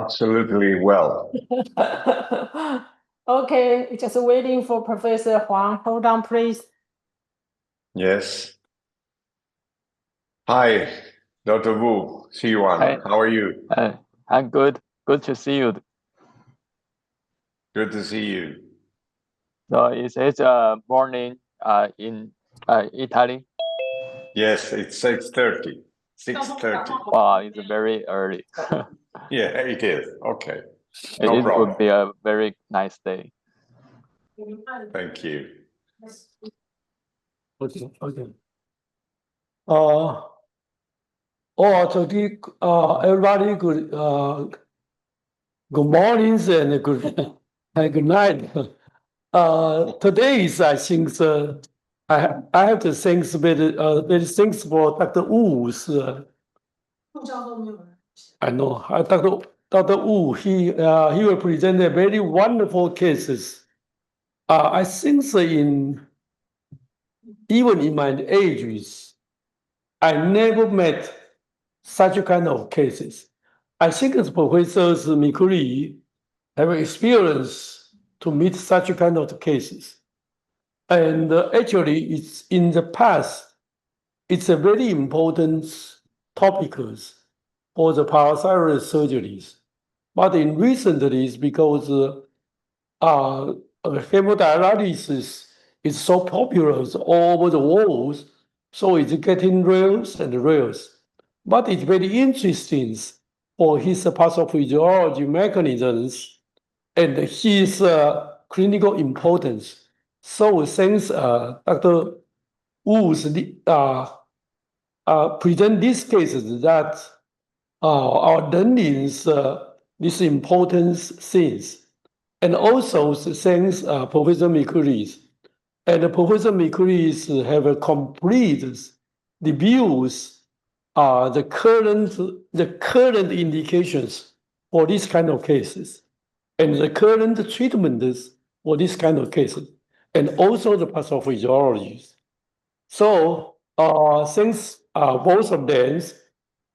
Absolutely well. Okay, just waiting for Professor Huang. Hold on, please. Yes. Hi, Dr. Wu, Xiwan. Hi. How are you? I'm good. Good to see you. Good to see you. So it's morning in Italy. Yes, it's 6:30. 6:30. Wow, it's very early. Yeah, it is. Okay. It No problem. would be a very nice day. Thank you. Okay. Today, everybody, good mornings and good night. Today is, I think, I have to thank very thanks for Dr. Wu's. I know Dr. Wu. He will present a very wonderful cases. I think even in my ages, I never met such kind of cases. I think as Professors Mikuri have experience to meet such kind of cases. And actually, it's in the past, it's a very important topic for the parathyroid surgeries. But in recently, it's because hemodialysis is so popular all over the world, so it's getting rares and rares. But it's very interesting for his pathophysiology mechanisms and his clinical importance. So thanks Dr. Wu's present these cases that our learnings these important things. And also thanks Professor Mikuri's. And Professor Mikuri's have a complete reviews the current indications for this kind of cases and the current treatments for this kind of cases, and also the pathophysiologies. So thanks both of them.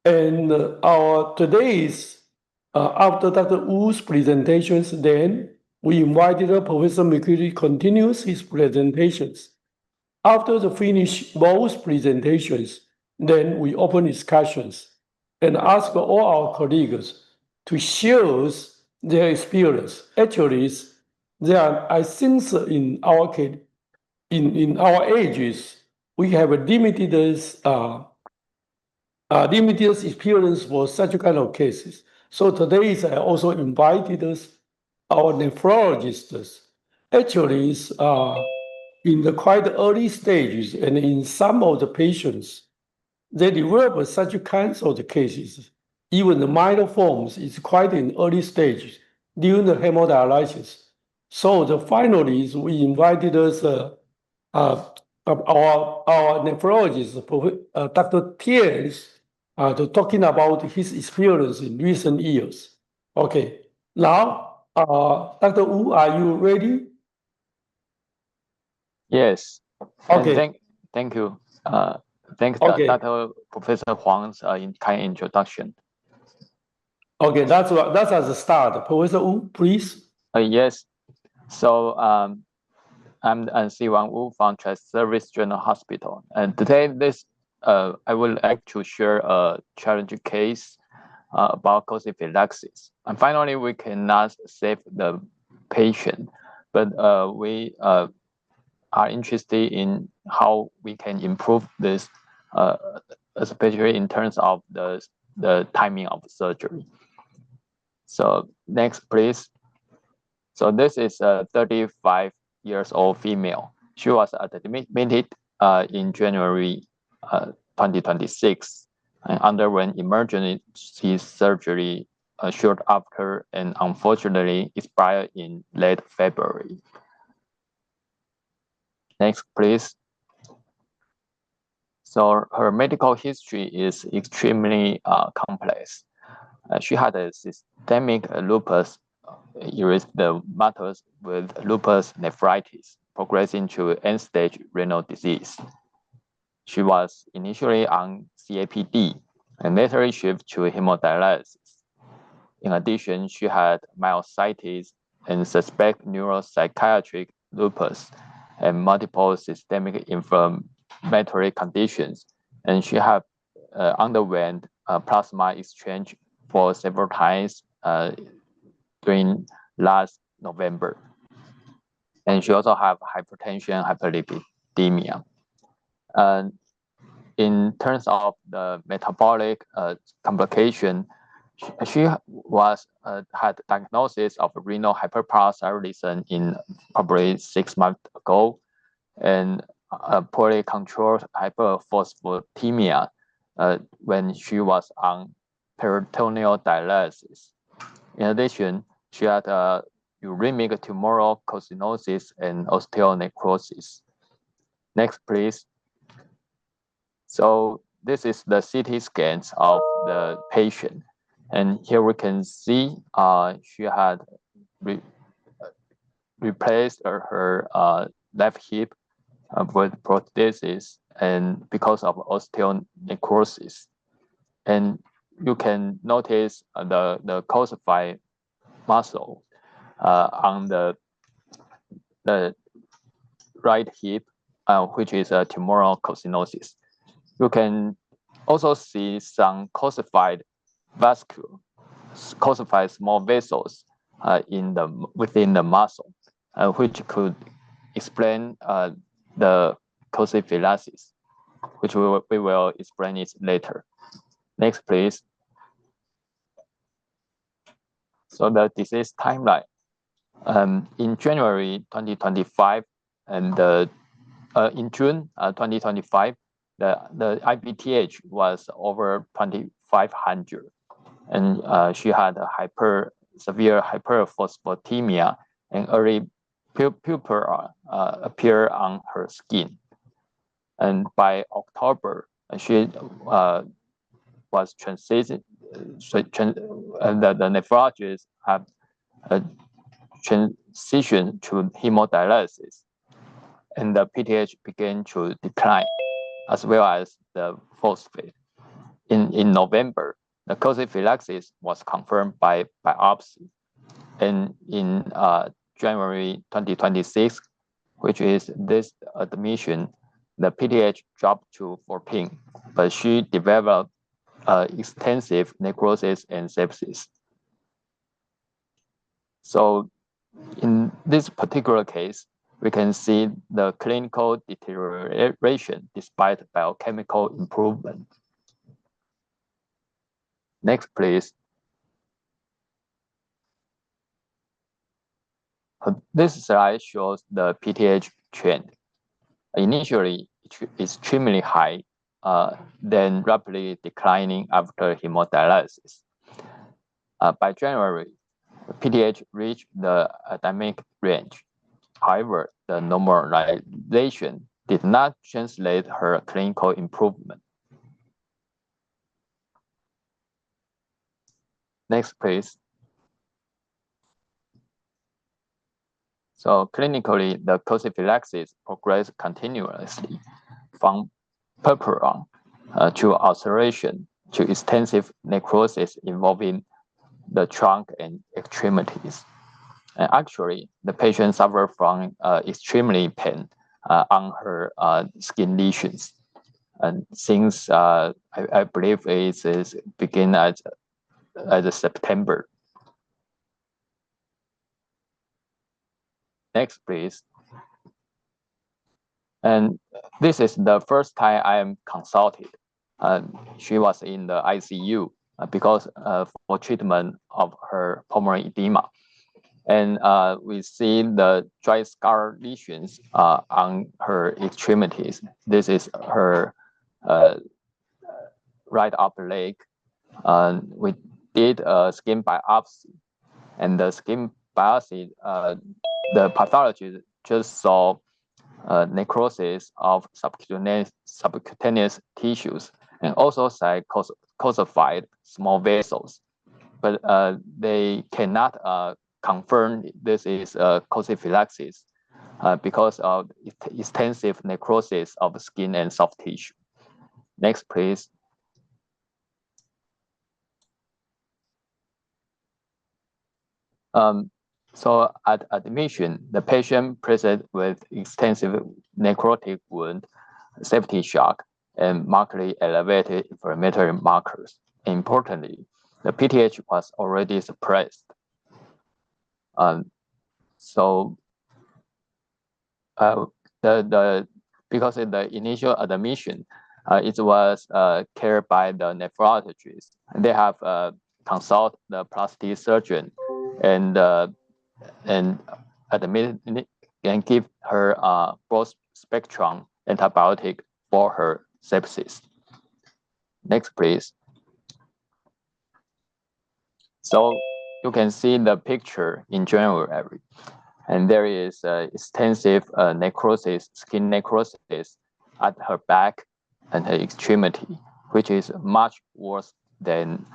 And our today's after Dr. Wu's presentations, then we invited Professor McCreary continues his presentations. After the finish both presentations, then we open discussions and ask all our colleagues to share their experience. Actually, I think in our case, in our ages, we have a limited experience for such kind of cases. So today I also invited our nephrologists. Actually, in the quite early stages, and in some of the patients, they develop such kinds of cases. Even the minor forms is quite in early stages during the hemodialysis. So finally, we invited our nephrologist, Dr. Tiers, to talking about his experience in recent years. Okay, now, Dr. Wu, are you ready? Yes. Okay. And thank you. Thanks, Okay. Dr. Professor Huang's kind introduction. Okay, that's as a start. Professor Wu, please. Yes. So I'm Xiwan Wu from Trust Service General Hospital, and today I would like to share a challenging case about calciphylaxis. And finally, we cannot save the patient, but we are interested in how we can improve this, especially in terms of the timing of surgery. So next, please. So this is a 35 years old female. She was admitted in January 2026 and underwent emergency surgery short after, and unfortunately expired in late February. Next, please. So her medical history is extremely complex. She had a systemic lupus erythematous with lupus nephritis, progressing to end-stage renal disease. She was initially on CAPD and later shifted to hemodialysis. in addition, she had myositis and suspect neuropsychiatric lupus and multiple systemic inflammatory conditions. And she had underwent plasma exchange for several times during last November. And she also have hypertension, hyperlipidemia. In terms of the metabolic complication, she was had diagnosis of renal hyperparathyroidism in probably 6 months ago, and poorly controlled hyperphosphatemia when she was on peritoneal dialysis. In addition, she had uremic tumoral calcinosis and osteonecrosis. Next, please. So this is the CT scans of the patient. And here we can see she had replaced her left hip with prosthesis and because of osteonecrosis. And you can notice the calcified muscle on the right hip, which is a tumoral calcinosis. You can also see some calcified calcified small vessels within the muscle, which could explain the calciphylaxis, which we will explain it later. Next, please. So the disease timeline. In January 2025 and in June 2025, the IBTH was over 2,500, and she had a severe hyperphosphatemia, and early pupil appear on her skin. And by October, she was transitioned. The nephrologist have transitioned to hemodialysis, and the PTH began to decline, as well as the phosphate. In November, the calciphylaxis was confirmed by biopsy. And in January 2026, which is this admission, the PTH dropped to 14, but she developed extensive necrosis and sepsis. So in this particular case, we can see the clinical deterioration despite biochemical improvement. Next, please. This slide shows the PTH trend. Initially, extremely high, then rapidly declining after hemodialysis. By January, PTH reached the dynamic range. However, the normalization did not translate her clinical improvement. Next, please. So clinically, the calciphylaxis progressed continuously from purpura to ulceration to extensive necrosis involving the trunk and extremities. And actually, the patient suffered from extremely pain on her skin lesions. And since I believe it is begin at September. Next, please. And this is the first time I am consulted. She was in the ICU because for treatment of her pulmonary edema. And we see the dry scar lesions on her extremities. This is her right upper leg. We did a skin biopsy, and the skin biopsy, the pathologist just saw necrosis of subcutaneous tissues and also calcified small vessels, but they cannot confirm this is calciphylaxis because of extensive necrosis of skin and soft tissue. Next, please. So at admission, the patient presented with extensive necrotic wound, septic shock, and markedly elevated inflammatory markers. Importantly, the PTH was already suppressed. Because in the initial admission, it was cared by the nephrologist. They have consult the plastic surgeon and admit and give her broad spectrum antibiotic for her sepsis. Next, please. So you can see the picture in January, and there is extensive necrosis, skin necrosis at her back and her extremity, which is much worse than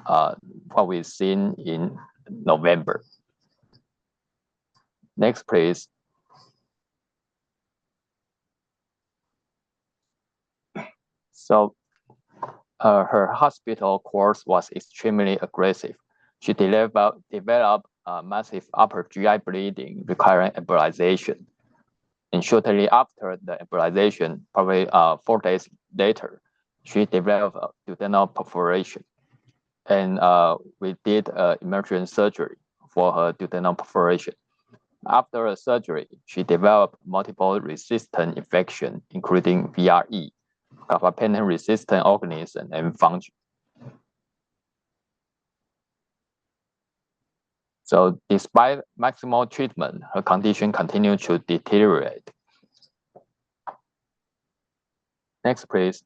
what we've seen in November. Next, please. So her hospital course was extremely aggressive. She developed massive upper GI bleeding requiring embolization. And shortly after the embolization, probably 4 days later, she developed duodenal perforation. And we did emergency surgery for her duodenal perforation. After the surgery, she developed multiple resistant infections, including VRE, carbapenem-resistant organism, and fungi. So despite maximal treatment, her condition continued to deteriorate. Next, please.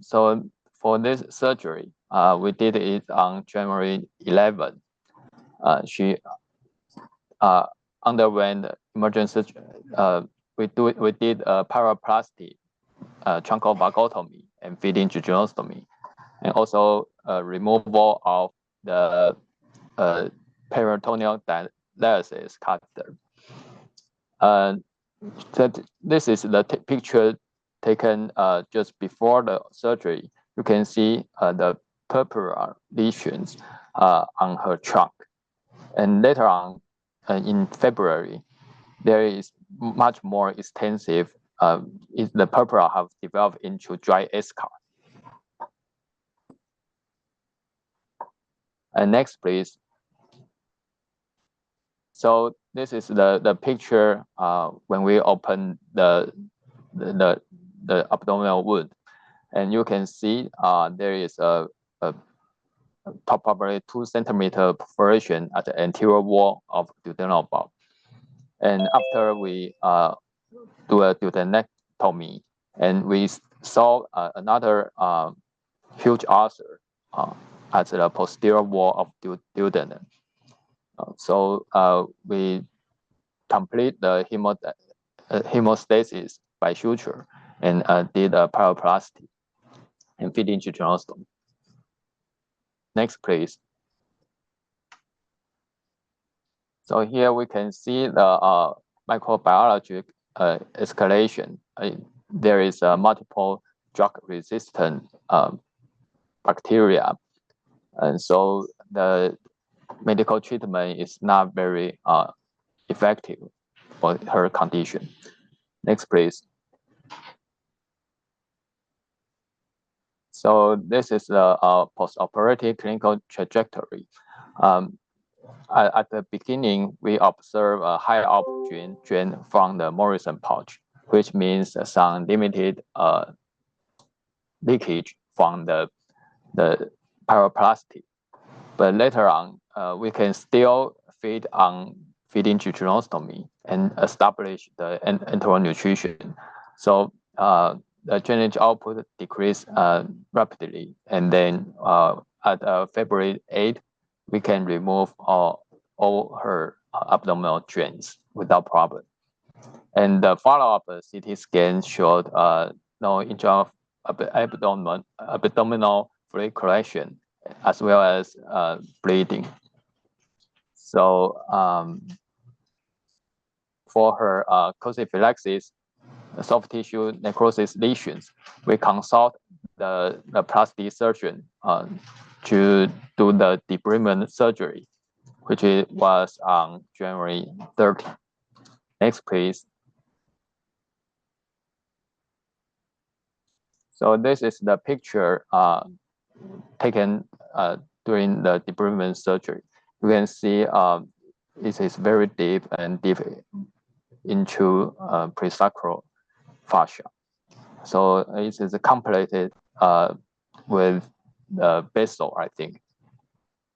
So for this surgery, we did it on January 11. She underwent emergency surgery. We did a pyroplasty, truncovagotomy, and feeding jejunostomy, and also removal of the peritoneal dialysis catheter. This is the picture taken just before the surgery. You can see the purpura lesions on her trunk. And later on, in February, there is much more extensive. The purpura have developed into dry eschar. And next, please. So this is the picture when we open the abdominal wound, and you can see there is a probably 2 centimeter perforation at the anterior wall of duodenal bulb. And after we do a duodenectomy, and we saw another huge ulcer at the posterior wall of duodenum. So we complete the hemostasis by suture and did a pyroplasty and feeding jejunostomy. Next, please. So here we can see the microbiologic escalation. There is multiple drug-resistant bacteria, and so the medical treatment is not very effective for her condition. Next, please. So this is the post-operative clinical trajectory. At the beginning, we observe a high oxygen drain from the Morrison pouch, which means some limited leakage from the pyroplasty. But later on, we can still feed on feeding jejunostomy and establish the enteral nutrition. So the drainage output decreased rapidly, and then at February 8, we can remove all her abdominal drains without problem. And the follow-up CT scan showed no abdominal fluid collection as well as bleeding. So for her calciphylaxis, soft tissue necrosis lesions, we consult the plastic surgeon to do the debridement surgery, which was on January 30. Next, please. So this is the picture taken during the debridement surgery. You can see it is very deep and deep into presacral fascia. So it is completed with the basal, I think.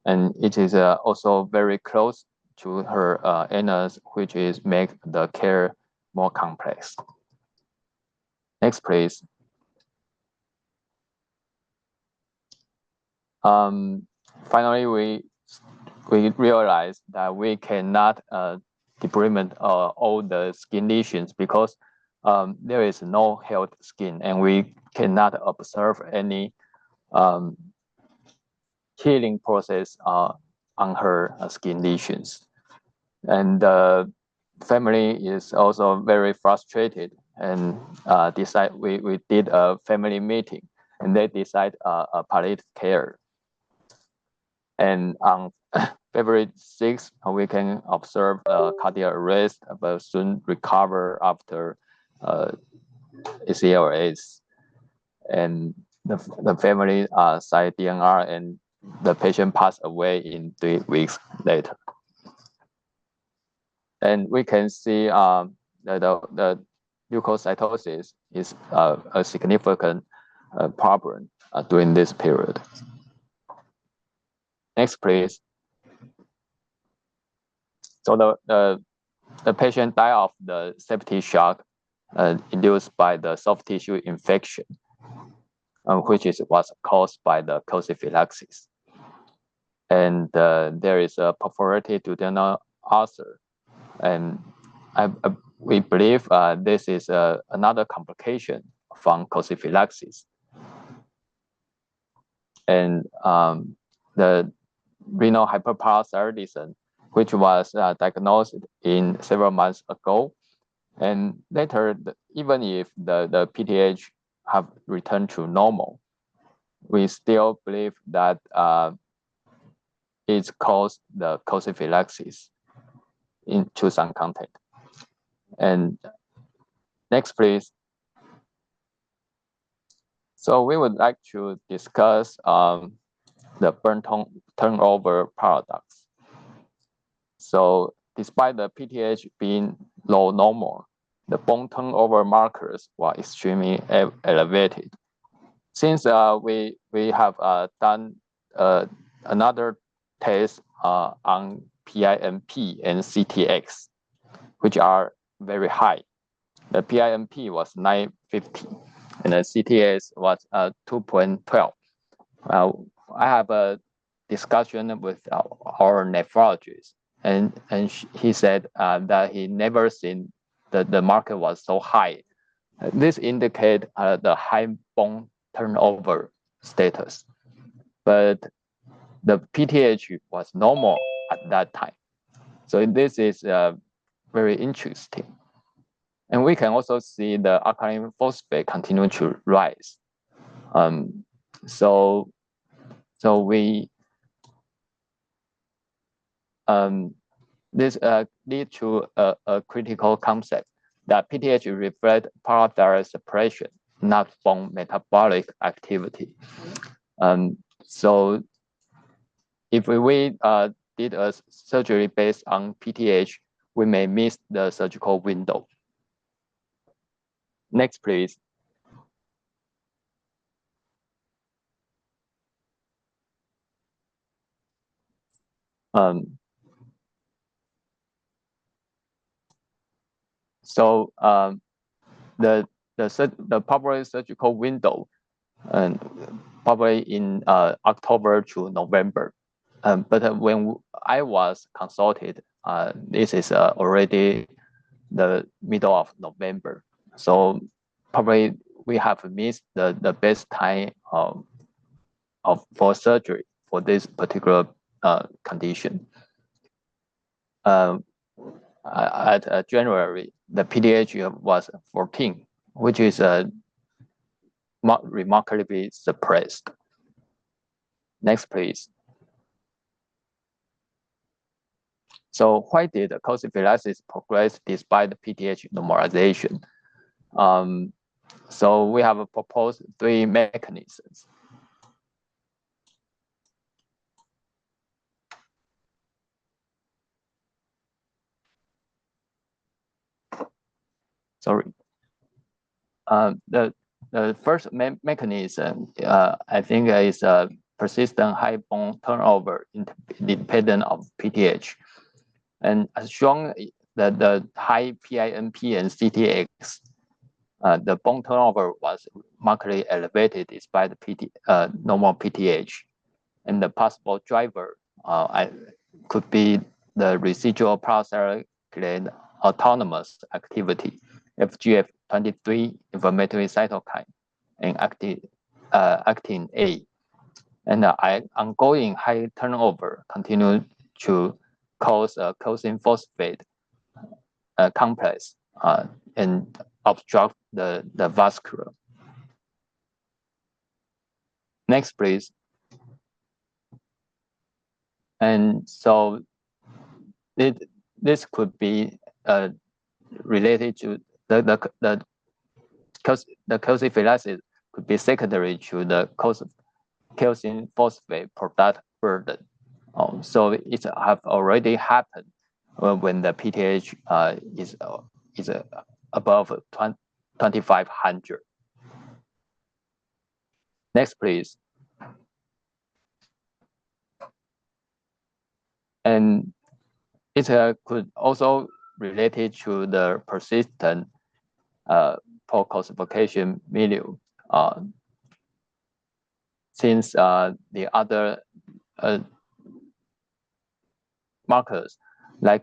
And it is also very close to her anus, which is make the care more complex. Next, please. Finally, we realized that we cannot debridement all the skin lesions because there is no healthy skin, and we cannot observe any healing process on her skin lesions. And the family is also very frustrated and we did a family meeting, and they decide a palliative care. And on February 6th, we can observe cardiac arrest, but soon recover after ACLS. And the family side DNR, and the patient passed away in 3 weeks later. And we can see that the leukocytosis is a significant problem during this period. Next, please. So the patient died of the septic shock induced by the soft tissue infection, which was caused by the calciphylaxis. And there is a perforated duodenal ulcer. And we believe this is another complication from calciphylaxis. And the renal hyperparathyroidism, which was diagnosed in several months ago. And later, even if the PTH have returned to normal, we still believe that it's caused the calciphylaxis into some content. And next, please. So we would like to discuss the burn turnover paradox. So despite the PTH being low normal, the bone turnover markers were extremely elevated. Since we have done another test on PIMP and CTX, which are very high. The PIMP was 950 and the CTX was 2.12. I have a discussion with our nephrologist, and he said that he never seen the market was so high. This indicates the high bone turnover status, but the PTH was normal at that time. So this is very interesting. And we can also see the alkaline phosphate continue to rise. So we this lead to a critical concept that PTH reflects parathyroid suppression, not bone metabolic activity. So if we did a surgery based on PTH, we may miss the surgical window. Next, please. So the probably surgical window, and probably in October to November. But when I was consulted, this is already the middle of November. So probably we have missed the best time for surgery for this particular condition. At January, the PTH was 14, which is remarkably suppressed. Next, please. So why did calciphylaxis progress despite the PTH normalization? So we have proposed 3 mechanisms. Sorry. The first mechanism, I think, is persistent high bone turnover independent of PTH. And as shown that the high PINP and CTX, the bone turnover was markedly elevated despite the normal PTH. And the possible driver could be the residual paracellulate gland autonomous activity, FGF23 inflammatory cytokine, and actin A. And ongoing high turnover continue to cause a calcium phosphate complex and obstruct the vascular. Next, please. And so this could be related to the calciphylaxis could be secondary to the calcium phosphate product burden. So it have already happened when the PTH is above 2500. Next, please. And it could also related to the persistent post-calcification milieu, since the other markers like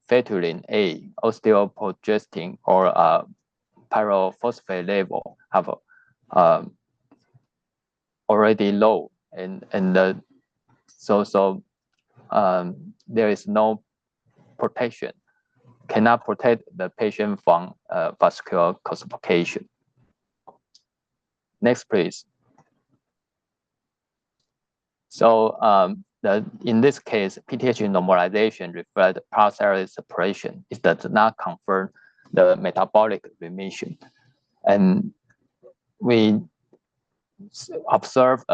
feturin A, osteoprogestin, or pyrophosphate level have already low, and there is no protection, cannot protect the patient from vascular calcification. Next, please. So in this case, PTH normalization reflects paracellulate suppression. It does not confirm the metabolic remission. And we observe,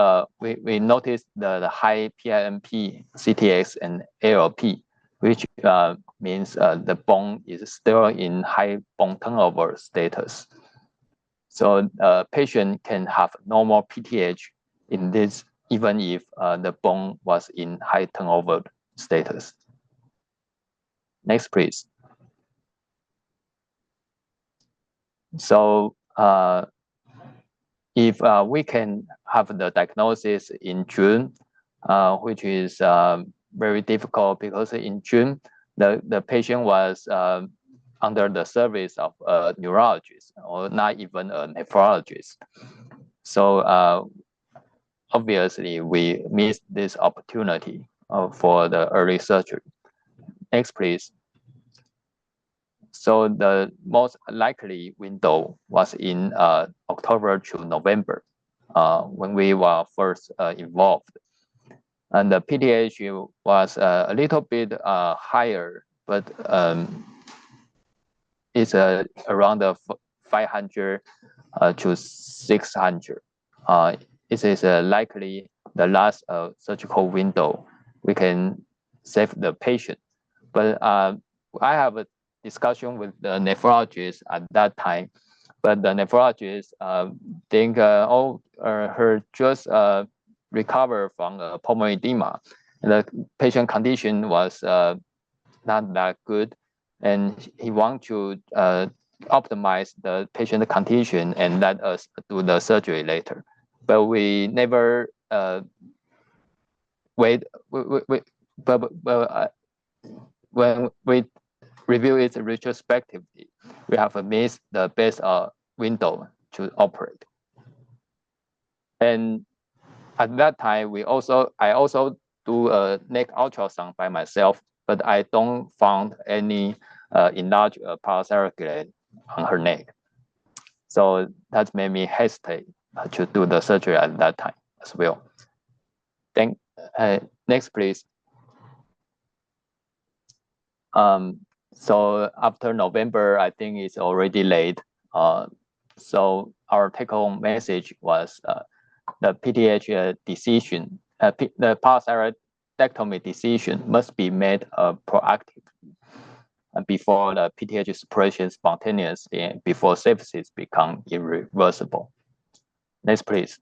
we notice the high PINP, CTX, and ALP, which means the bone is still in high bone turnover status. So patient can have normal PTH in this even if the bone was in high turnover status. Next, please. So if we can have the diagnosis in June, which is very difficult because in June, the patient was under the service of a neurologist or not even a nephrologist. So obviously, we missed this opportunity for the early surgery. Next, please. So the most likely window was in October to November when we were first involved. And the PTH was a little bit higher, but it's around 500 to 600. It is likely the last surgical window we can save the patient. But I have a discussion with the nephrologist at that time, but the nephrologist think, her just recovered from pulmonary edema. The patient condition was not that good, and he wants to optimize the patient condition and let us do the surgery later. But we never wait. But when we review it retrospectively, we have missed the best window to operate. And at that time, I also do a neck ultrasound by myself, but I don't find any enlarged paracellulate gland on her neck. So that made me hesitate to do the surgery at that time as well. Next, please. So after November, I think it's already late. So our take-home message was the PTH decision, the parathyroidectomy decision must be made proactive before the PTH suppression spontaneously and before sepsis become irreversible. Next, please.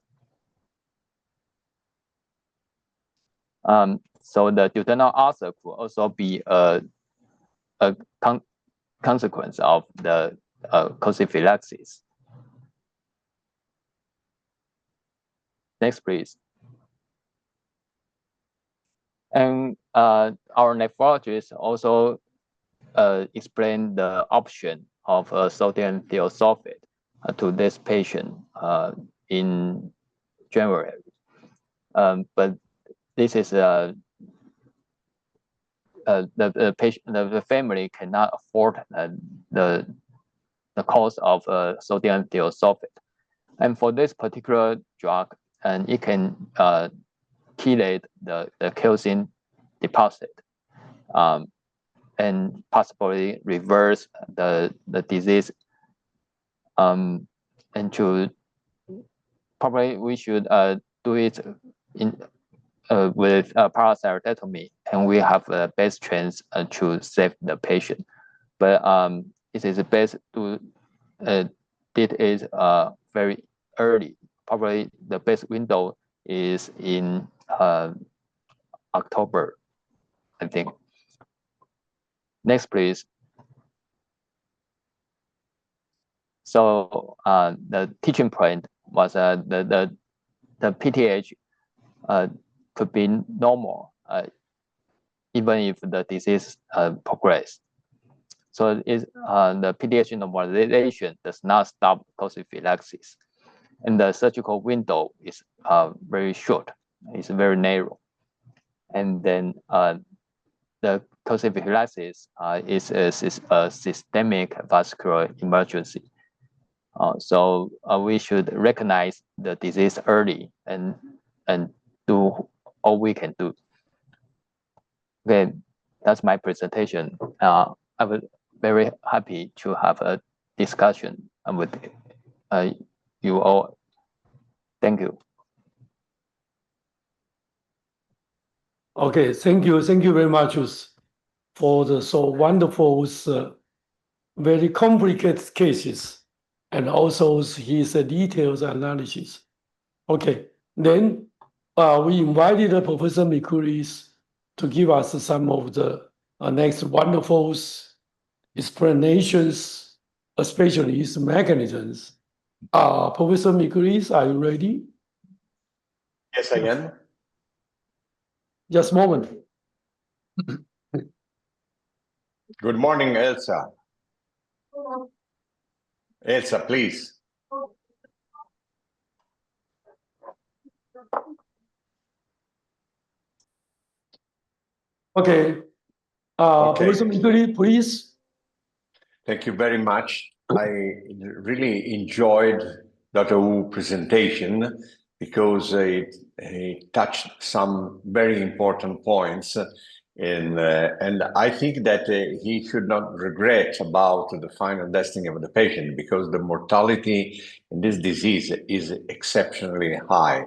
So the duodenal ulcer could also be a consequence of the calciphylaxis. Next, please. And our nephrologist also explained the option of sodium thiosulfate to this patient in January. But this is the patient, the family cannot afford the cost of sodium thiosulfate, and for this particular drug, and it can chelate the calcium deposit, and possibly reverse the disease. And probably we should do it in with parathyroidectomy, and we have the best chance to save the patient. But it is best to did it very early. Probably the best window is in October, I think. Next, please. So the teaching point was the PTH could be normal even if the disease progress. So the PTH normalization does not stop calciphylaxis, and the surgical window is very short. It's very narrow, and then the calciphylaxis is a systemic vascular emergency. So we should recognize the disease early and do all we can do. Okay, that's my presentation. I was very happy to have a discussion with you all. Thank you. Okay, thank you very much for the so wonderful, very complicated cases, and also his details analysis. Okay, then we invited Professor Mikulis to give us some of the next wonderful explanations, especially his mechanisms. Professor Mikulis, are you ready? Yes, I am. Just a moment. Good morning, Elsa. Elsa, please. Okay. Professor Mikulis, please. Thank you very much. I really enjoyed Dr. Wu's presentation because it touched some very important points. And I think that he should not regret about the final destiny of the patient, because the mortality in this disease is exceptionally high,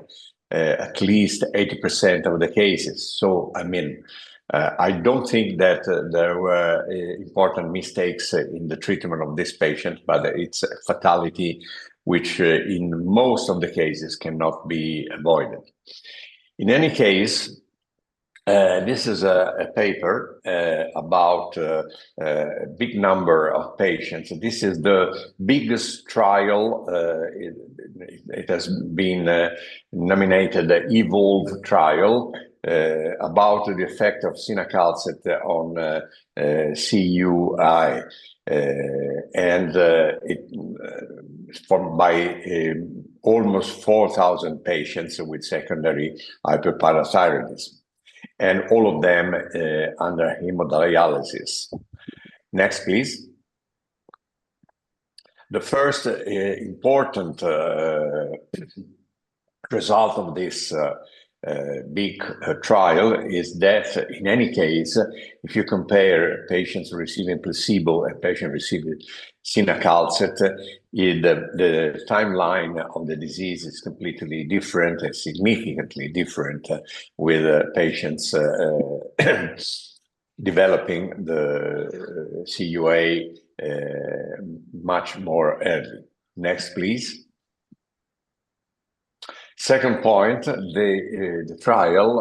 at least 80% of the cases. So, I mean, I don't think that there were important mistakes in the treatment of this patient, but it's a fatality which in most of the cases cannot be avoided. In any case, this is a paper about a big number of patients. This is the biggest trial. It has been nominated the EVOLVE trial about the effect of cinacalcet on CUI. And formed by almost 4,000 patients with secondary hyperparathyroidism, and all of them under hemodialysis. Next, please. The first important result of this big trial is that in any case, if you compare patients receiving placebo and patients receiving cinacalcet, the timeline of the disease is completely different and significantly different with patients developing the CUA much more early. Next, please. Second point, the trial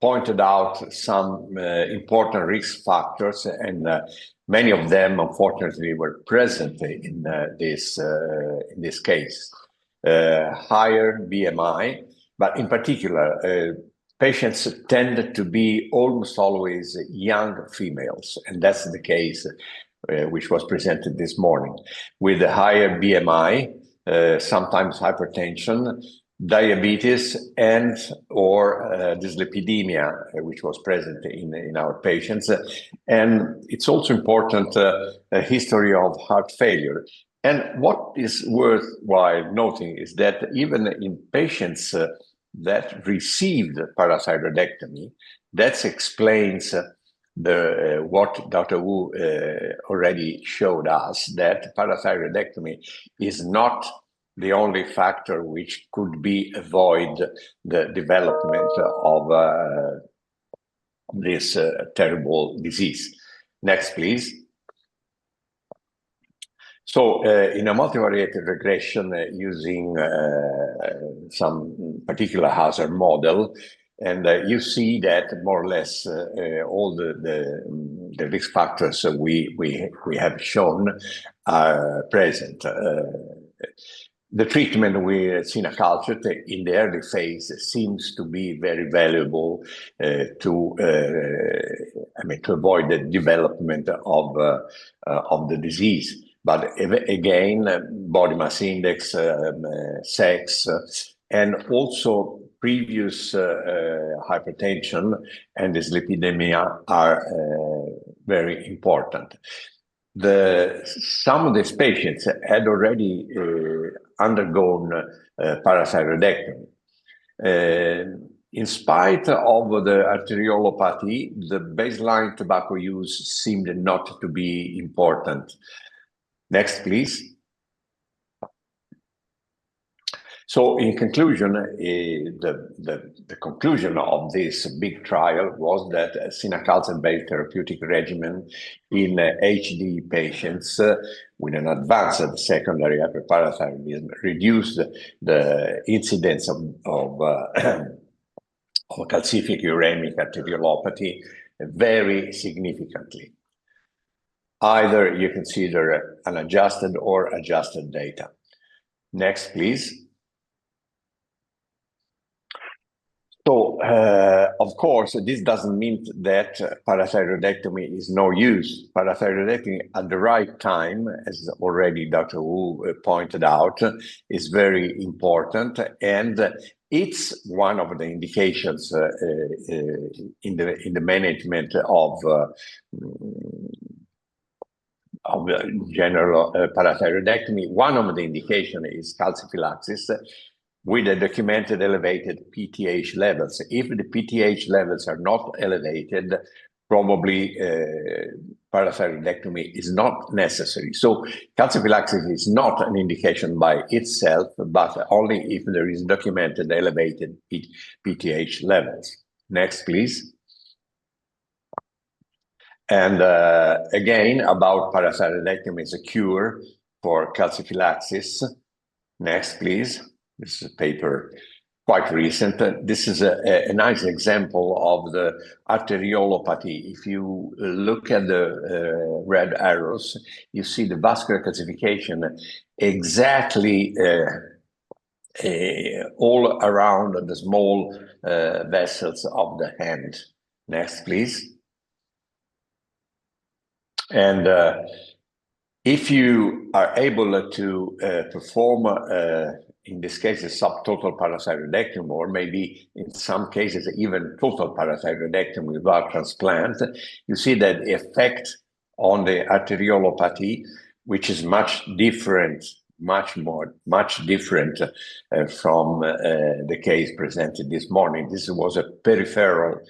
pointed out some important risk factors, and many of them, unfortunately, were present in this case. Higher BMI, but in particular, patients tend to be almost always young females, and that's the case which was presented this morning, with a higher BMI, sometimes hypertension, diabetes, and or dyslipidemia, which was present in our patients. And it's also important a history of heart failure. And what is worthwhile noting is that even in patients that received parathyroidectomy, that explains what Dr. Wu already showed us, that parathyroidectomy is not the only factor which could be avoid the development of this terrible disease. Next, please. So in a multivariate regression using some particular hazard model, and you see that more or less all the risk factors we have shown are present. The treatment with cinacalcet in the early phase seems to be very valuable to avoid the development of the disease. But again, body mass index, sex, and also previous hypertension and dyslipidemia are very important. Some of these patients had already undergone parathyroidectomy. In spite of the arteriolopathy, the baseline tobacco use seemed not to be important. Next, please. So in conclusion, the conclusion of this big trial was that a cinacalcet-based therapeutic regimen in HD patients with an advanced secondary hyperparathyroidism reduced the incidence of calcific uremic arteriolopathy very significantly. Either you consider unadjusted or adjusted data. Next, please. So, of course, this doesn't mean that parathyroidectomy is no use. Parathyroidectomy at the right time, as already Dr. Wu pointed out, is very important, and it's one of the indications in the management of general parathyroidectomy. One of the indications is calciphylaxis, with a documented elevated PTH levels. If the PTH levels are not elevated, probably parathyroidectomy is not necessary. So calciphylaxis is not an indication by itself, but only if there is documented elevated PTH levels. Next, please. And again, about parathyroidectomy as a cure for calciphylaxis. Next, please. This is a paper quite recent. This is a nice example of the arteriolopathy. If you look at the red arrows, you see the vascular calcification exactly all around the small vessels of the hand. Next, please. And if you are able to perform in this case, a subtotal parathyroidectomy, or maybe in some cases, even total parathyroidectomy without transplant, you see that the effect on the arteriolopathy, which is much different much different from the case presented this morning. This was a peripheral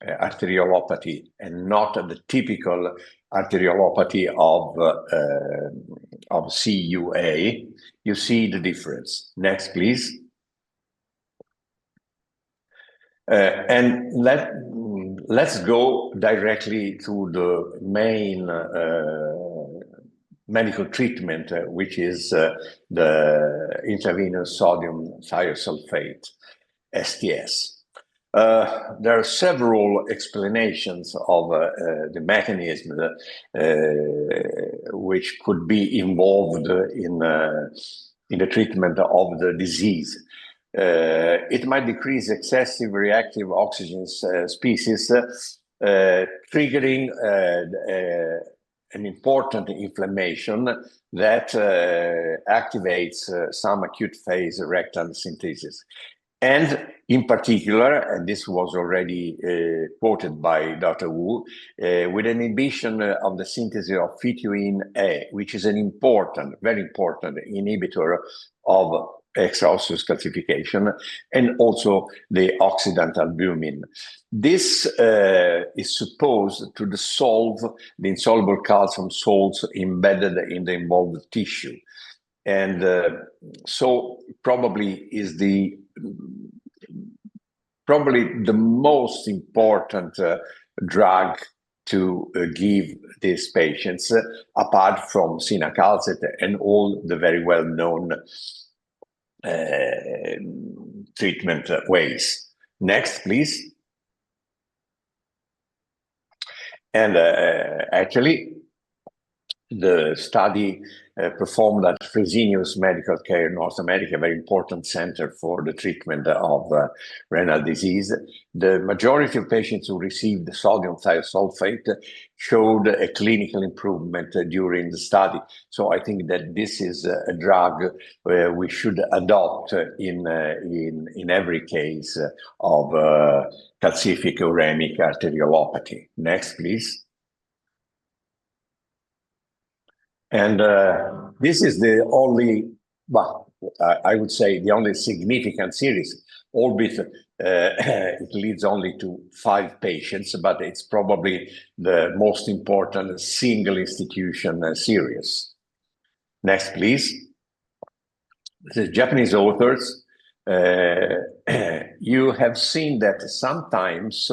arteriolopathy and not the typical arteriolopathy of CUA. You see the difference. Next, please. And let's go directly to the main medical treatment, which is the intravenous sodium thiosulfate, STS. There are several explanations of the mechanism which could be involved in the treatment of the disease. It might decrease excessive reactive oxygen species, triggering an important inflammation that activates some acute phase rectal synthesis. And in particular, and this was already quoted by Dr. Wu, with an inhibition of the synthesis of phytuin A, which is an important, very important inhibitor of extraosseous calcification, and also the oxidant albumin. This is supposed to dissolve the insoluble calcium salts embedded in the involved tissue. And so probably the most important drug to give these patients, apart from sinacalcet and all the very well-known treatment ways. Next, please. And actually, the study performed at Fresenius Medical Care North America, a very important center for the treatment of renal disease. The majority of patients who received sodium thiosulfate showed a clinical improvement during the study. So I think that this is a drug we should adopt in every case of calcific uremic arteriolopathy. Next, please. And this is the only, well, I would say the only significant series, albeit it leads only to 5 patients, but it's probably the most important single institution series. Next, please. The Japanese authors, you have seen that sometimes,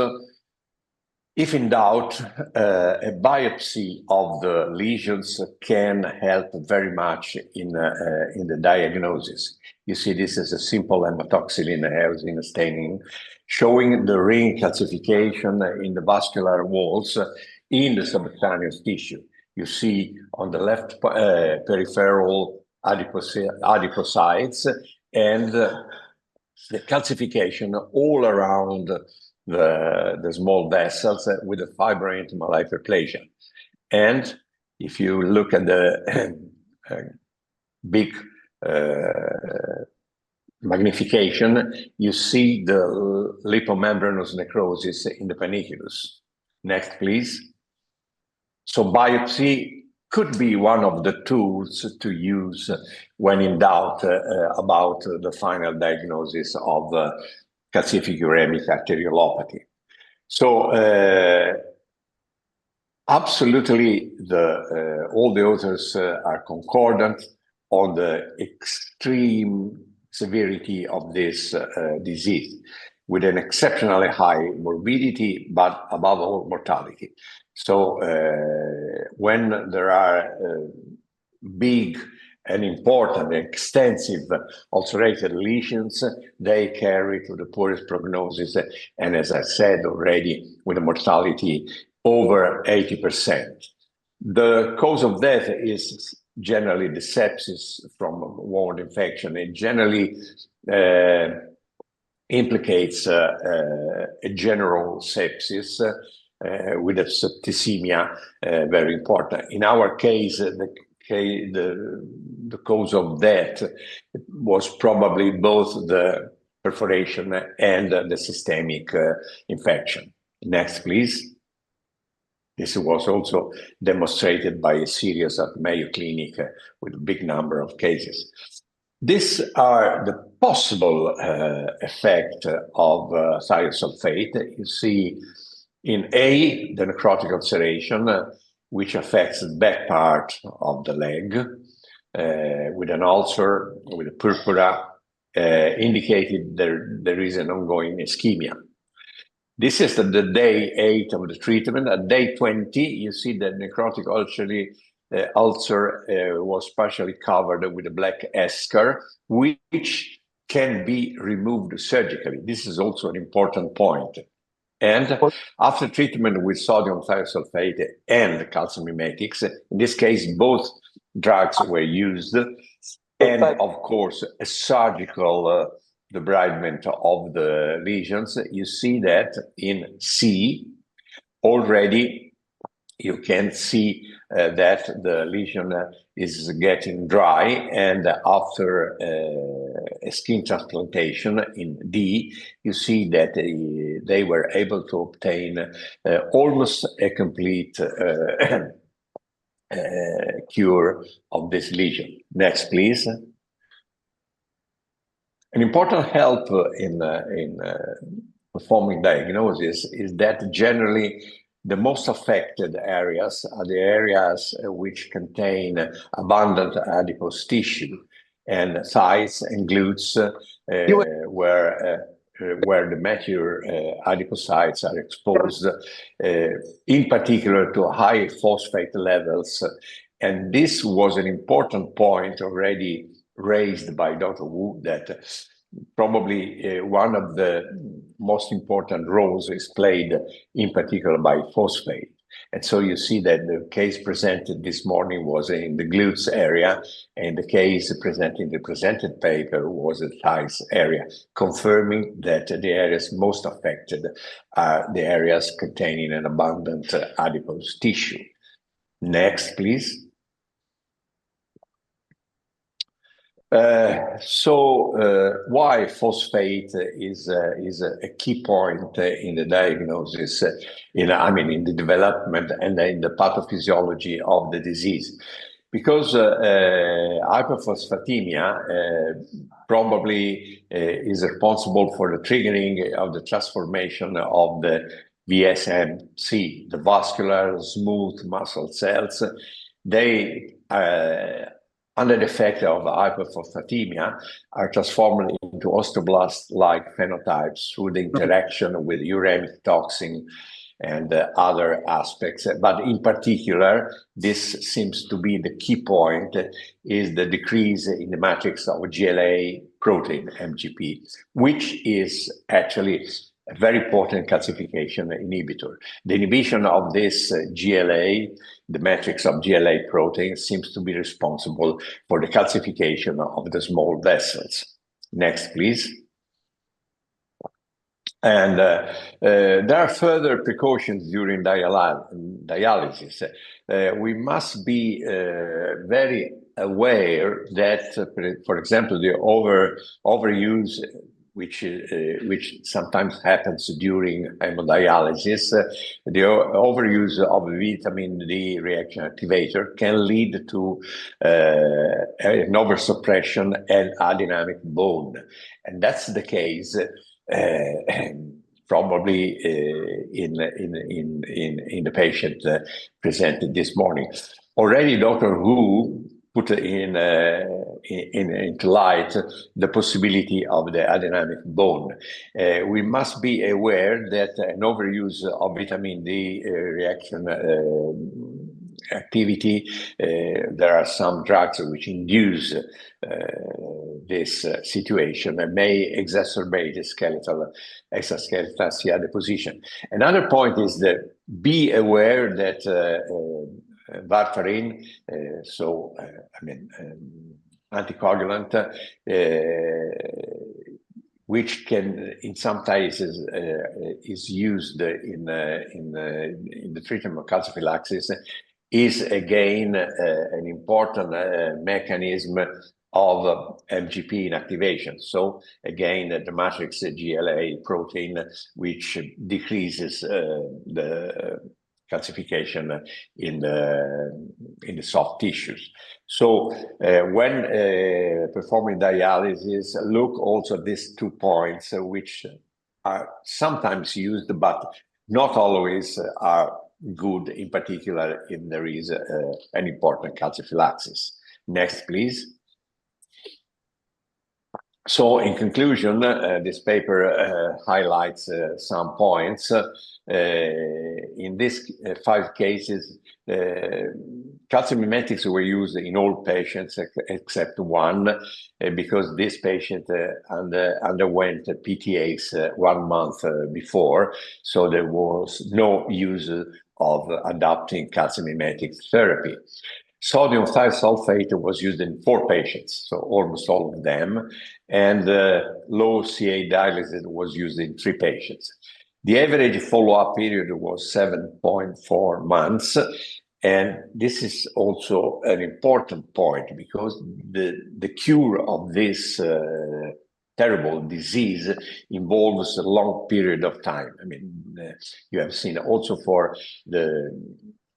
if in doubt, a biopsy of the lesions can help very much in the diagnosis. You see this as a simple hematoxylin eosine staining, showing the ring calcification in the vascular walls in the subcutaneous tissue. You see on the left peripheral adipocytes and the calcification all around the small vessels with a fibrointimal hyperplasia. And if you look at the big magnification, you see the lipomembranous necrosis in the panniculus. Next, please. So biopsy could be one of the tools to use when in doubt about the final diagnosis of calcific uremic arteriolopathy. So absolutely all the authors are concordant on the extreme severity of this disease, with an exceptionally high morbidity, but above all mortality. So when there are big and important, extensive ulcerated lesions, they carry to the poorest prognosis, and as I said already, with a mortality over 80%. The cause of death is generally the sepsis from wound infection. It generally implicates a general sepsis with a septicemia, very important. In our case, the cause of death was probably both the perforation and the systemic infection. Next, please. This was also demonstrated by a series at Mayo Clinic with a big number of cases. These are the possible effect of thiosulfate. You see in A, the necrotic ulceration, which affects the back part of the leg, with an ulcer, with a purpura, indicated there is an ongoing ischemia. This is the day 8 of the treatment. At day 20, you see that necrotic ulcer was partially covered with a black eschar, which can be removed surgically. This is also an important point. And after treatment with sodium thiosulfate and calcium mimetics, in this case, both drugs were used, and of course, a surgical debridement of the lesions. You see that in C, already you can see that the lesion is getting dry, and after a skin transplantation in D, you see that they were able to obtain almost a complete cure of this lesion. Next, please. An important help in performing diagnosis is that generally the most affected areas are the areas which contain abundant adipose tissue, and thighs and glutes where the mature adipocytes are exposed, in particular to high phosphate levels. And this was an important point already raised by Dr. Wu, that probably one of the most important roles is played in particular by phosphate. And so you see that the case presented this morning was in the glutes area, and the case presented in the presented paper was the thighs area, confirming that the areas most affected are the areas containing an abundant adipose tissue. Next, please. Why phosphate is a key point in the diagnosis, in the development and in the pathophysiology of the disease? Because hyperphosphatemia probably is responsible for the triggering of the transformation of the VSMC, the vascular smooth muscle cells. They under the effect of hyperphosphatemia, are transformed into osteoblast-like phenotypes through the interaction with uremic toxin and other aspects. But in particular, this seems to be the key point, is the decrease in the matrix of GLA protein, MGP, which is actually a very potent calcification inhibitor. The inhibition of this GLA, the matrix of GLA protein, seems to be responsible for the calcification of the small vessels. Next, please. And there are further precautions during dialysis. We must be very aware that, for example, the overuse, which sometimes happens during hemodialysis, the overuse of vitamin D reaction activator can lead to an oversuppression and adynamic bone. And that's the case probably in the patient presented this morning. Already Dr. Wu put into light the possibility of the adynamic bone. We must be aware that an overuse of vitamin D reaction activity, there are some drugs which induce this situation and may exacerbate the exoskeletal CA deposition. Another point is that be aware that warfarin, anticoagulant, which can, in some cases, is used in the treatment of calciphylaxis, is again an important mechanism of MGP inactivation. So again, the matrix GLA protein, which decreases the calcification in the soft tissues. So when performing dialysis, look also at these 2 points, which are sometimes used, but not always are good, in particular if there is an important calciphylaxis. Next, please. So in conclusion, this paper highlights some points. In these 5 cases, calcimimetics were used in all patients except one, because this patient underwent PTAs 1 month before, so there was no use of adopting calcimimetic therapy. Sodium thiosulfate was used in 4 patients, so almost all of them, and low CA dialysis was used in 3 patients. The average follow-up period was 7.4 months, and this is also an important point because the cure of this terrible disease involves a long period of time. I mean, you have seen also for the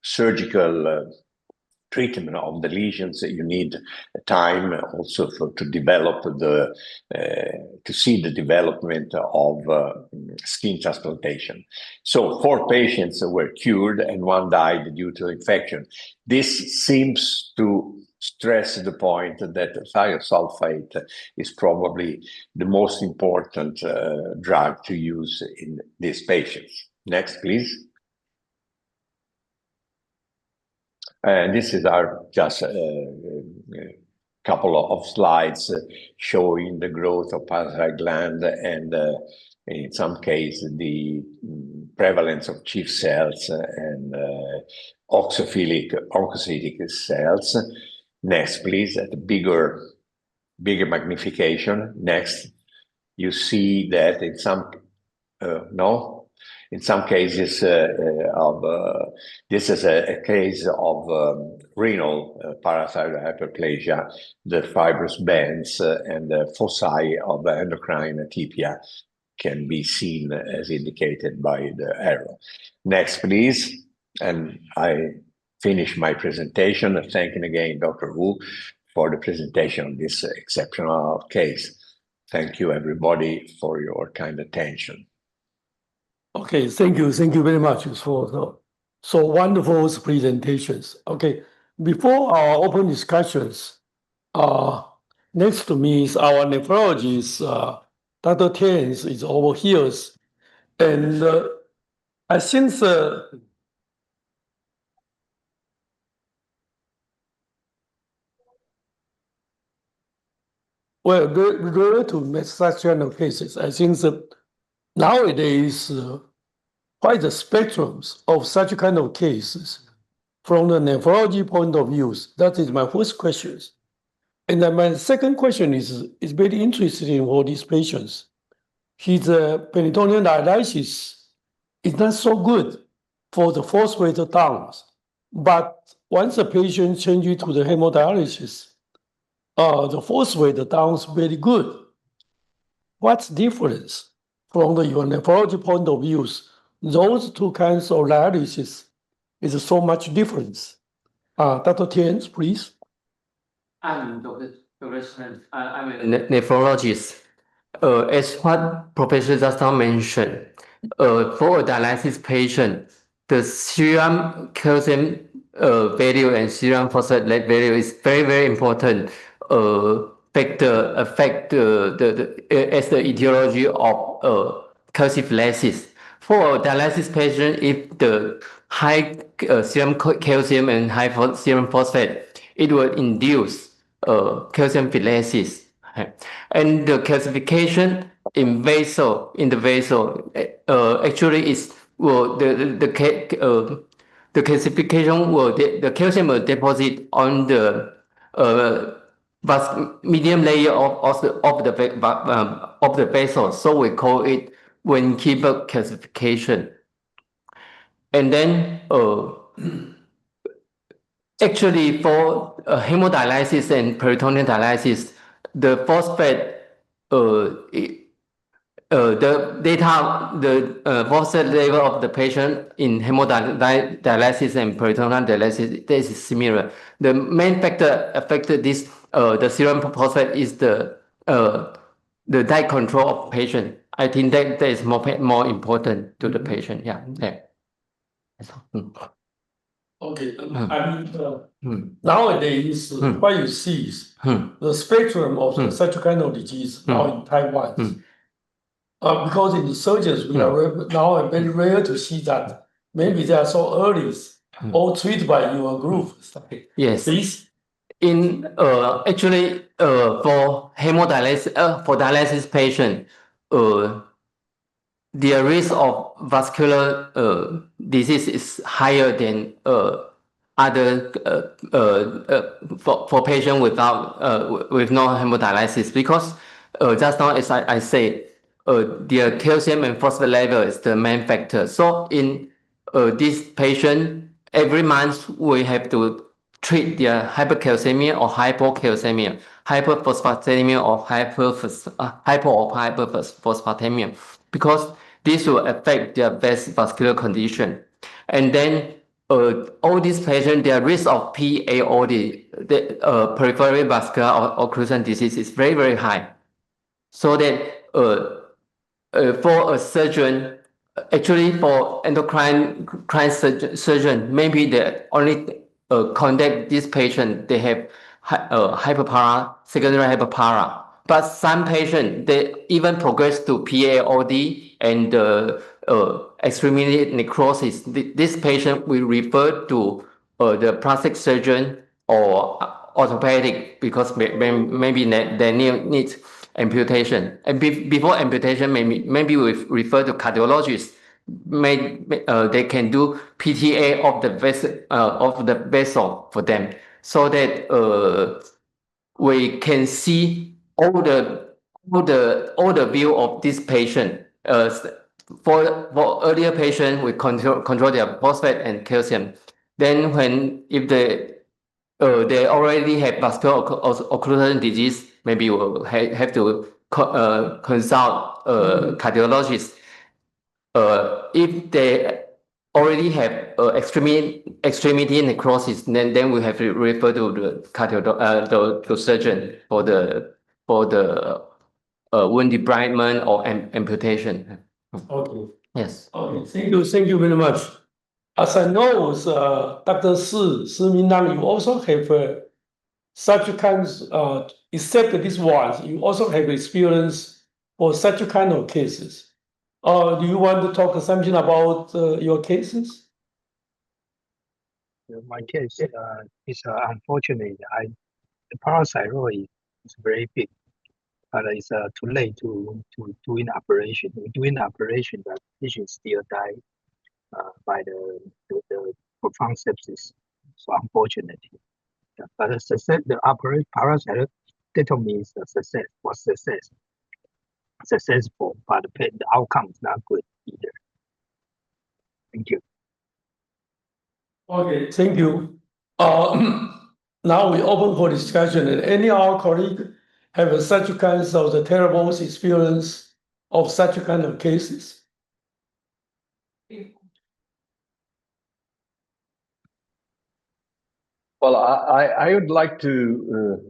surgical treatment of the lesions, you need time also to develop to see the development of skin transplantation. So 4 patients were cured and 1 died due to infection. This seems to stress the point that thiosulfate is probably the most important drug to use in these patients. Next, please. And this is our just couple of slides showing the growth of parasite gland and in some cases the prevalence of chief cells and oncocytic cells. Next, please, at the bigger magnification. Next, you see that in some in some cases this is a case of renal parathyroid hyperplasia, the fibrous bands and the foci of endocrine atypia can be seen as indicated by the arrow. Next, please. And I finish my presentation, thanking again Dr. Wu for the presentation of this exceptional case. Thank you, everybody, for your kind attention. Okay, thank you very much for the so wonderful presentations. Okay, before our open discussions, next to me is our nephrologist, Dr. Tens is over here, and I think well, related to such kind of cases, I think that nowadays quite the spectrums of such kind of cases from the nephrology point of view. That is my first question. And then my second question is very interesting for these patients. His peritoneal dialysis is not so good for the phosphate downs, but once the patient changes to the hemodialysis, the phosphate downs very good. What's the difference from your nephrology point of view? Those 2 kinds of dialysis is so much difference. Dr. Tian, please. I'm Dr. I'm a nephrologist. As what Professor just now mentioned, for a dialysis patient, the serum calcium value and serum phosphate value is very important factor affect as the etiology of calciphylaxis. For a dialysis patient, if the high serum calcium and high serum phosphate, it will induce calcium phylaxis. And the calcification in the vessel actually is the calcification the calcium will deposit on the medium layer of the vessel, so we call it Wenkeberg calcification. And then actually for hemodialysis and peritoneal dialysis, the phosphate the data, the phosphate level of the patient in hemodialysis and peritoneal dialysis, this is similar. The main factor affected this, the serum phosphate is the diet control of patient. I think that is more important to the patient. Yeah. Yeah. Okay. I mean, nowadays, what you see is the spectrum of the cytokine disease now in Taiwan. Because in the surgeons, we are now very rare to see that. Maybe they are so early or treated by your group. Yes. Please. In actually for hemodialysis for dialysis patient, the risk of vascular disease is higher than other for patient without with no hemodialysis, because just now as I say, their calcium and phosphate level is the main factor. So in this patient, every month we have to treat their hypercalcemia or hypocalcemia, hyperphosphatemia or hypo or hyperphosphatemia, because this will affect their vascular condition. And then all these patients, their risk of PAOD, the peripheral vascular occlusion disease, is very, very high. So that for a surgeon, actually for endocrine surgeon, maybe they only contact this patient, they have hyperpara, secondary hyperpara. But some patients, they even progress to PAOD and extremity necrosis. This patient will refer to the plastic surgeon or orthopedic, because maybe they need amputation. And before amputation, maybe we refer to cardiologists. They can do PTA of the vessel for them, so that we can see all the view of this patient. For earlier patient, we control their phosphate and calcium. Then if they already have vascular occlusion disease, maybe we'll have to consult cardiologist. If they already have extremity necrosis, then we have to refer to the surgeon for the wound debridement or amputation. Okay. Yes. Okay. Thank you very much. As I know, Dr. Si Min-Lang, you also have such kinds, except this one, you also have experience for such kind of cases. Do you want to talk something about your cases? My case is unfortunate. The parathyroid is very big, but it's too late to do an operation. Doing operation, the patient still die by the profound sepsis. So unfortunately, but the success, the operation parathyroidectomy is a success. Was successful, but the outcome is not good either. Thank you. Okay, thank you. Now we open for discussion, and any of our colleagues have such kinds of the terrible experience of such kind of cases? Well, I would like to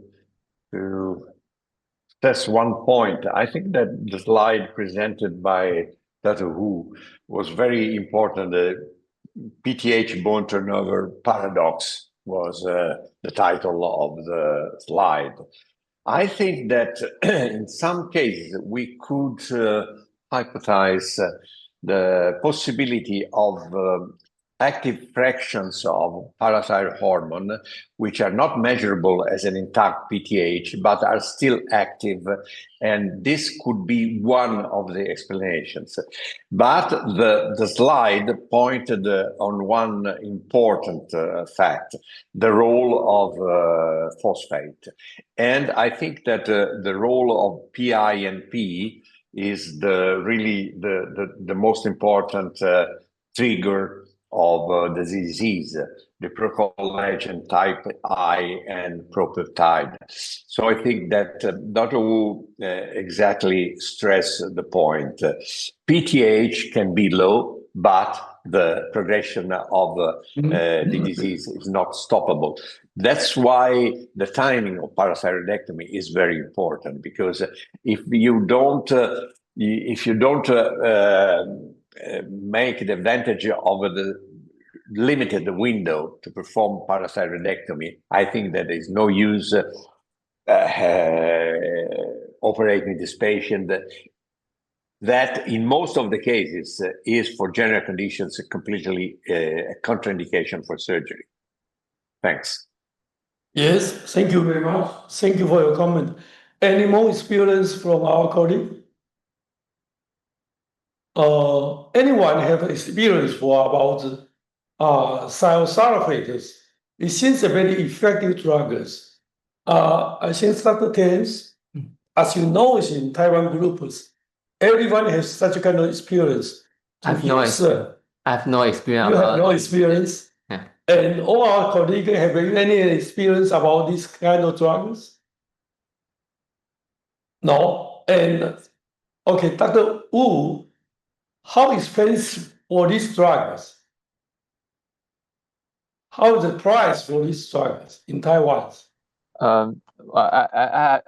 stress one point. I think that the slide presented by Dr. Hu was very important. The PTH bone turnover paradox was the title of the slide. I think that in some cases we could hypothesize the possibility of active fractions of parathyroid hormone, which are not measurable as an intact PTH, but are still active. And this could be one of the explanations. But the slide pointed on one important fact, the role of phosphate. And I think that the role of PINP is really the most important trigger of the disease, the procollagen type I and propeptide. So I think that Dr. Wu exactly stressed the point. PTH can be low, but the progression of the disease is not stoppable. That's why the timing of parathyroidectomy is very important, because if you don't make the advantage of the limited window to perform parathyroidectomy, I think that there is no use operating this patient. That in most of the cases is for general conditions completely a contraindication for surgery. Thanks. Yes, thank you very much. Thank you for your comment. Any more experience from our colleague? Anyone have experience for about thiosulfates? It seems a very effective drugs. I think Dr. Tens, as you know, is in Taiwan groups. Everyone has such a kind of experience. I have no experience. You have no experience? Yeah. And all our colleagues, have any experience about this kind of drugs? No. And okay, Dr. Wu, how expensive for these drugs? How is the price for these drugs in Taiwan? I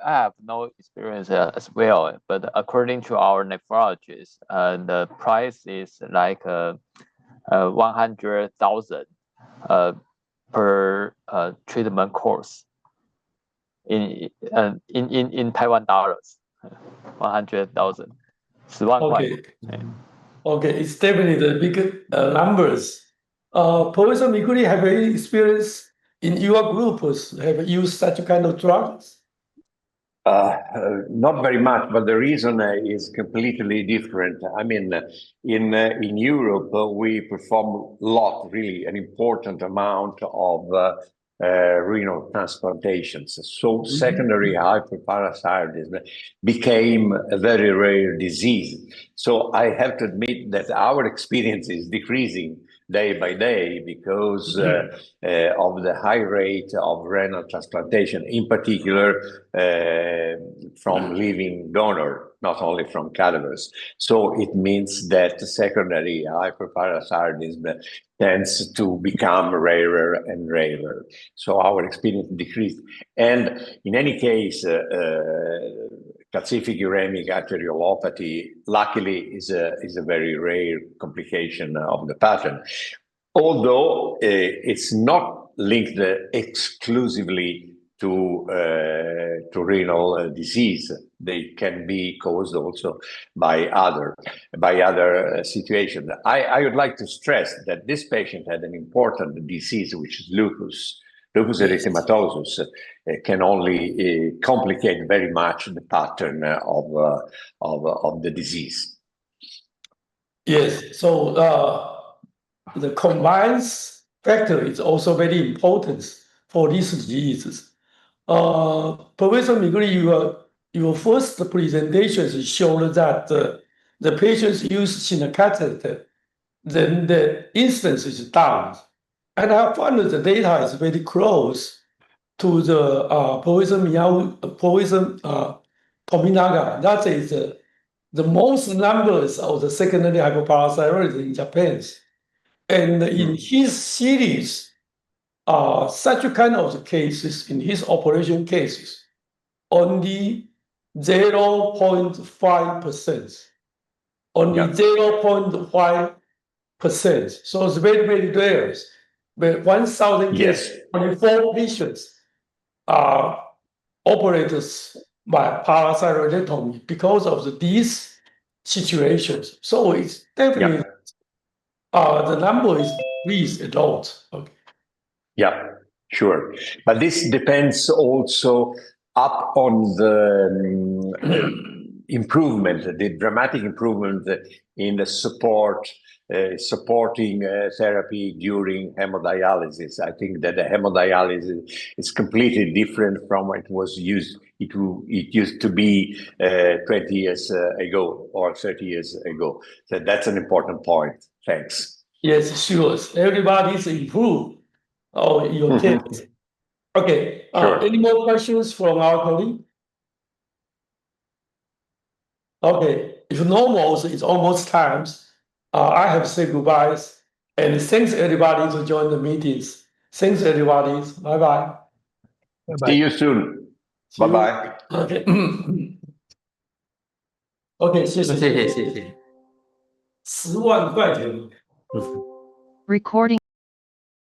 have no experience as well, but according to our nephrologist, the price is like 100,000 per treatment course in Taiwan dollars. 100,000. 10,000 块. Okay, it's definitely the big numbers. Professor Mikuri, have any experience in your groups? Have used such kind of drugs? Not very much, but the reason is completely different. I mean, in Europe, we perform really an important amount of renal transplantations. So secondary hyperparathyroidism became a very rare disease. So I have to admit that our experience is decreasing day by day because of the high rate of renal transplantation, in particular from living donor, not only from cadavers. So it means that secondary hyperparathyroidism tends to become rarer and rarer. So our experience decreased. And in any case, calcific uremic arteriolopathy, luckily, is a very rare complication of the pattern. Although it's not linked exclusively to renal disease, they can be caused also by other situations. I would like to stress that this patient had an important disease, which is lupus. Lupus erythematosus can only complicate very much the pattern of the disease. Yes, so the combined factor is also very important for these diseases. Professor Miguri, your first presentations showed that the patients use catheter, then the incidence is down. And I found that the data is very close to the Professor Tominaga. That is the most numbers of the secondary hyperparathyroidism in Japan. And in his series, such a kind of cases, in his operation cases, only 0.5%. Only 0.5%. So it's very, very rare. But 1,000 cases, only 4 patients are operated by parathyroidectomy because of these situations. So it's definitely the number is increased a lot. Okay. Yeah, sure. But this depends also up on the improvement, the dramatic improvement in the supporting therapy during hemodialysis. I think that the hemodialysis is completely different from what it was used. It used to be 20 years ago or 30 years ago. So that's an important point. Thanks. Yes, sure. Everybody's improved your case. Okay. Sure. Any more questions from our colleague? Okay. If no more, it's almost times. I have to say goodbyes. And thanks everybody to join the meetings. Thanks everybody. Bye-bye. See you soon. See you. Bye-bye. Okay. OK，谢谢谢谢。10万块钱。Recording